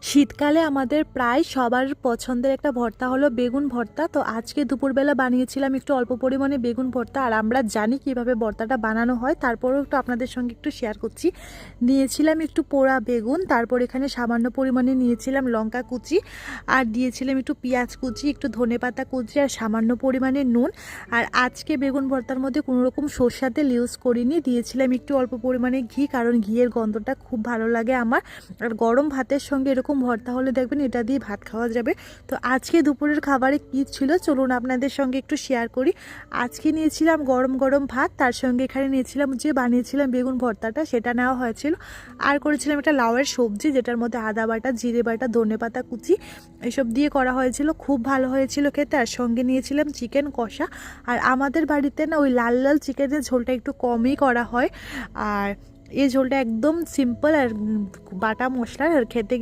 শীতকালে আমাদের প্রায় সবার পছন্দের একটা ভর্তা হলো বেগুন ভর্তা। তো আজকে দুপুরবেলা বানিয়েছিলাম একটু অল্প পরিমাণে বেগুন ভর্তা। আর আমরা জানি কিভাবে ভর্তাটা বানানো হয়, তারপরেও একটু আপনাদের সঙ্গে একটু শেয়ার করছি। নিয়েছিলাম একটু পোড়া বেগুন, তারপর এখানে সামান্য পরিমাণে নিয়েছিলাম লঙ্কা কুচি, আর দিয়েছিলাম একটু পেঁয়াজ কুচি, একটু ধনেপাতা কুচি, আর সামান্য পরিমাণে নুন। আর আজকে বেগুন ভর্তার মধ্যে কোনো রকম সরষের তেল ইউজ করিনি, দিয়েছিলাম একটু অল্প পরিমাণে ঘি, কারণ ঘিয়ের গন্ধটা খুব ভালো লাগে আমার। আর গরম ভাতের সঙ্গে এরকম ভর্তা হলে দেখবেন এটা দিয়ে ভাত খাওয়া যাবে। তো আজকে দুপুরের খাবারে কী ছিল চলুন আপনাদের সঙ্গে একটু শেয়ার করি। আজকে নিয়েছিলাম গরম গরম ভাত, তার সঙ্গে এখানে নিয়েছিলাম যে বানিয়েছিলাম বেগুন ভর্তাটা, সেটা নেওয়া হয়েছিল। আর করেছিলাম একটা লাউয়ের সবজি, যেটার মধ্যে আদা বাটা, জিরে বাটা, ধনেপাতা কুচি এসব দিয়ে করা হয়েছিল, খুব ভালো হয়েছিল খেতে। আর সঙ্গে নিয়েছিলাম চিকেন কষা। আর আমাদের বাড়িতে না ওই লাল লাল চিকেনের ঝোলটা একটু কমই করা হয়, আর এই ঝোলটা একদম সিম্পল আর বাটা মশলার, আর খেতে